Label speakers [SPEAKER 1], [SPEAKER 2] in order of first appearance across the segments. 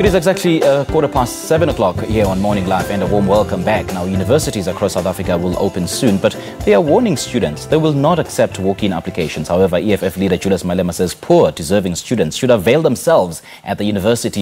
[SPEAKER 1] It is exactly 7:15 o'clock here on Morning Live, and a warm welcome back. Now, universities across South Africa will open soon, but they are warning students they will not accept walk-in applications. However, EFF leader Julius Malema says poor, deserving students should avail themselves at the university.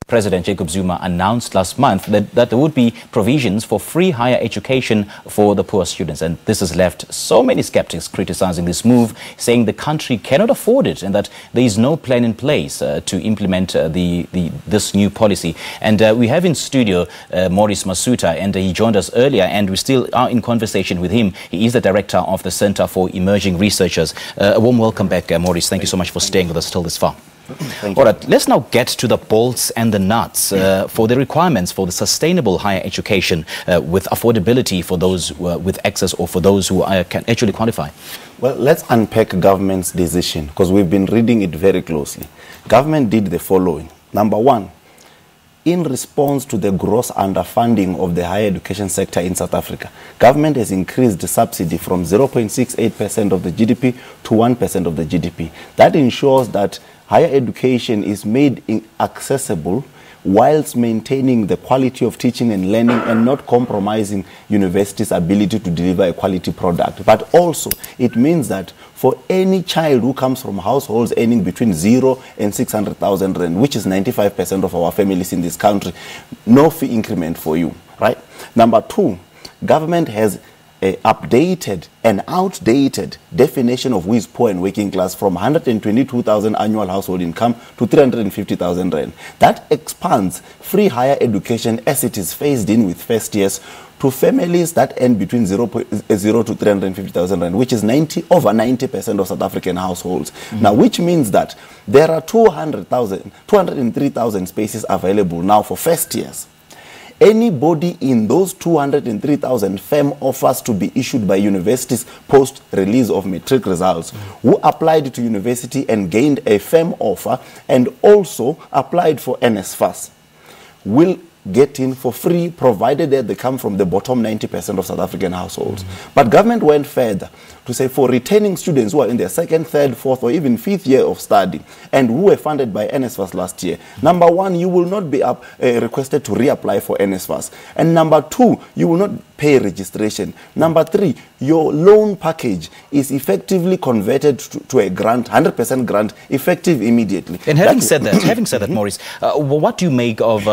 [SPEAKER 1] President Jacob Zuma announced last month that there would be provisions for free higher education for the poor students. And this has left so many skeptics criticizing this move, saying the country cannot afford it and that there is no plan in place to implement this new policy. And we have in studio Morris Masutha, and he joined us earlier, and we still are in conversation with him. He is the director of the Center for Emerging Researchers. A warm welcome back, Morris. Thank you so much for staying with us till this far. All right, let's now get to the bolts and the nuts for the requirements for the sustainable higher education with affordability for those with access, or for those who can actually qualify.
[SPEAKER 2] Well, let's unpack government's decision, because we've been reading it very closely. Government did the following. Number one, in response to the gross underfunding of the higher education sector in South Africa, government has increased the subsidy from 0.68% of the GDP to 1% of the GDP. That ensures that higher education is made accessible whilst maintaining the quality of teaching and learning and not compromising universities' ability to deliver a quality product. But also, it means that for any child who comes from households earning between 0 and 600,000 rand, which is 95% of our families in this country, no fee increment for you, right? Number two, government has updated an outdated definition of who is poor and working class from 122,000 annual household income to 350,000 rand. That expands free higher education as it is phased in with first years to families that earn between 0 to 350,000 rand, which is over 90% of South African households. Now, which means that there are 203,000 spaces available now for first years. Anybody in those 203,000 FEM offers to be issued by universities post-release of matric results who applied to university and gained a FEM offer and also applied for NSFAS will get in for free, provided that they come from the bottom 90% of South African households. But government went further to say for returning students who are in their second, third, fourth, or even fifth year of study and who were funded by NSFAS last year, number one, you will not be requested to reapply for NSFAS. And number two, you will not pay registration. Number three, your loan package is effectively converted to a grant, 100% grant, effective immediately.
[SPEAKER 1] And having said that, Morris, what do you make of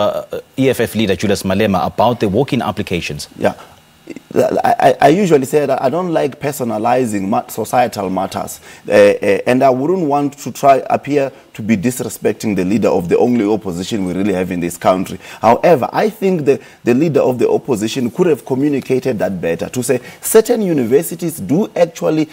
[SPEAKER 1] EFF leader Julius Malema about the walk-in applications?
[SPEAKER 2] Yeah. I usually say that I don't like personalizing societal matters, and I wouldn't want to appear to be disrespecting the leader of the only opposition we really have in this country. However, I think the leader of the opposition could have communicated that better, to say certain universities do actually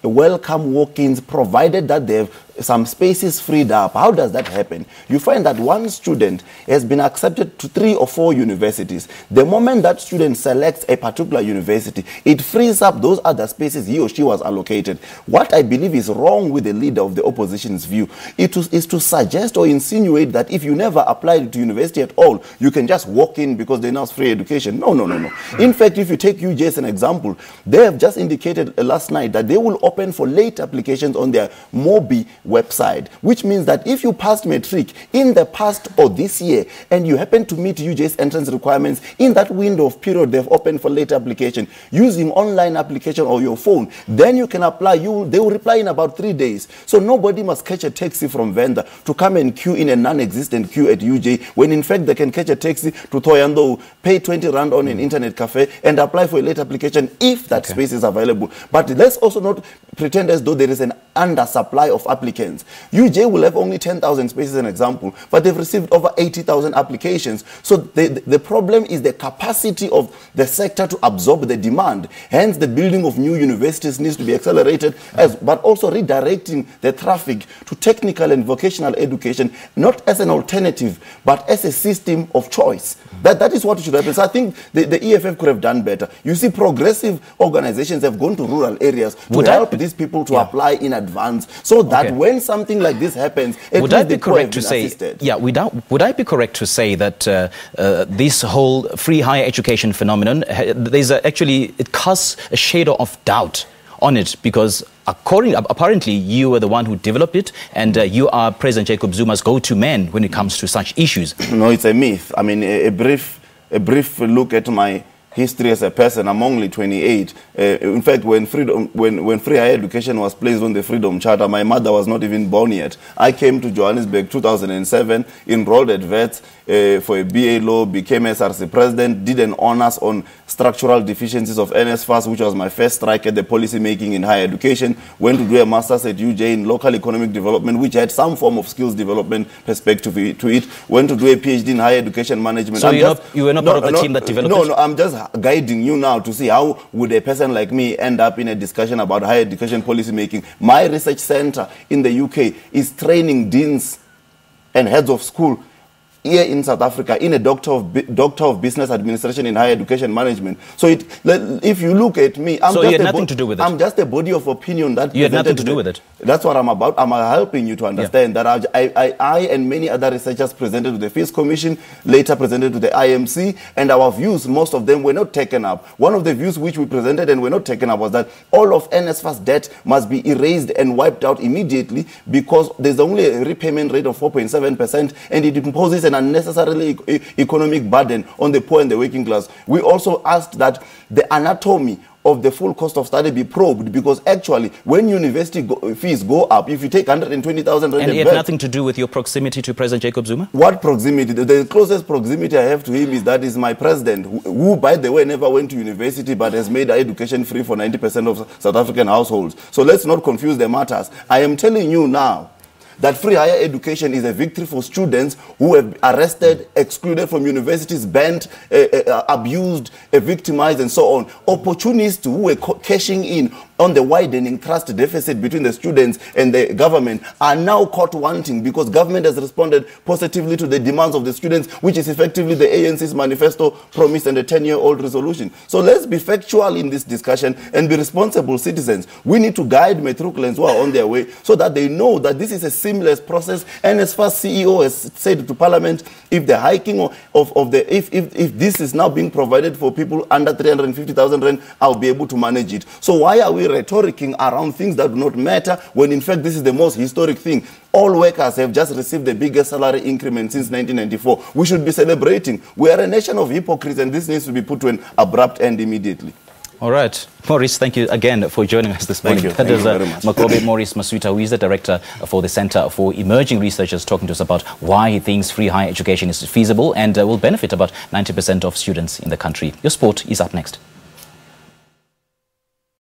[SPEAKER 2] welcome walk-ins provided that they have some spaces freed up. How does that happen? You find that one student has been accepted to 3 or 4 universities. The moment that student selects a particular university, it frees up those other spaces he or she was allocated. What I believe is wrong with the leader of the opposition's view is to suggest or insinuate that if you never applied to university at all, you can just walk in because they now free education. No. In fact, if you take UJ as an example, they have just indicated last night that they will open for late applications on their Mobi website, which means that if you passed matric in the past or this year and you happen to meet UJ's entrance requirements in that window of period they've opened for late application using online application or your phone, then you can apply. They will reply in about 3 days. So nobody must catch a taxi from vendor to come and queue in a non-existent queue at UJ, when in fact they can catch a taxi to Thoyando, pay 20 rand on an internet cafe and apply for a late application if that space is available. But let's also not pretend as though there is an undersupply of applicants. UJ will have only 10,000 spaces, an example, but they've received over 80,000 applications. So the problem is the capacity of the sector to absorb the demand. Hence, the building of new universities needs to be accelerated, but also redirecting the traffic to technical and vocational education, not as an alternative, but as a system of choice. That is what should happen. So I think the EFF could have done better. You see, progressive organizations have gone to rural areas to help these people to apply in advance, so that when something like this happens,
[SPEAKER 1] would I be correct to say? Yeah, would I be correct to say that this whole free higher education phenomenon, it casts a shadow of doubt on it? Because apparently you were the one who developed it, and you are President Jacob Zuma's go-to man when it comes to such issues.
[SPEAKER 2] No, it's a myth. I mean, a brief look at my history as a person. I'm only 28. In fact, when free higher education was placed on the Freedom Charter, my mother was not even born yet. I came to Johannesburg 2007, enrolled at VETS for a BA Law, became SRC president, did an honors on structural deficiencies of NSFAS, which was my first strike at the policy making in higher education, went to do a master's at UJ in local economic development, which had some form of skills development perspective to it, went to do a PhD in higher education management.
[SPEAKER 1] So you were not part of the team that developed it?
[SPEAKER 2] No, I'm just guiding you now to see how would a person like me end up in a discussion about higher education policy making. My research center in the UK is training deans and heads of school here in South Africa in a doctor of business administration in higher education management. So if you look at me,
[SPEAKER 1] you had nothing to do with it.
[SPEAKER 2] I'm just a body of opinion that
[SPEAKER 1] you had nothing to do with it.
[SPEAKER 2] That's what I'm about. I'm helping you to understand that I and many other researchers presented to the Fees Commission, later presented to the IMC, and our views, most of them were not taken up. One of the views which we presented and were not taken up was that all of NSFAS debt must be erased and wiped out immediately because there's only a repayment rate of 4.7%, and it imposes an unnecessarily economic burden on the poor and the working class. We also asked that the anatomy of the full cost of study be probed, because actually when university fees go up, if you take 120,000 rand,
[SPEAKER 1] and it had nothing to do with your proximity to President Jacob Zuma?
[SPEAKER 2] What proximity? The closest proximity I have to him is that is my president, who by the way never went to university but has made education free for 90% of South African households. So let's not confuse the matters. I am telling you now that free higher education is a victory for students who have arrested, excluded from universities, banned, abused, victimized, and so on. Opportunists who were cashing in on the widening trust deficit between the students and the government are now caught wanting because government has responded positively to the demands of the students, which is effectively the ANC's manifesto promise and a 10-year-old resolution. So let's be factual in this discussion and be responsible citizens. We need to guide matriculants who are on their way so that they know that this is a seamless process. And as far as CEO has said to Parliament, if the hiking if this is now being provided for people under 350,000 rand, I'll be able to manage it. So why are we rhetoricing around things that do not matter when in fact this is the most historic thing? All workers have just received the biggest salary increment since 1994. We should be celebrating. We are a nation of hypocrites, and this needs to be put to an abrupt end immediately.
[SPEAKER 1] All right. Morris, thank you again for joining us this morning.
[SPEAKER 2] Thank you very much.
[SPEAKER 1] Mukovhe Morris Masutha, who is the director for the Center for Emerging Researchers, talking to us about why he thinks free higher education is feasible and will benefit about 90% of students in the country. Your sport is up next.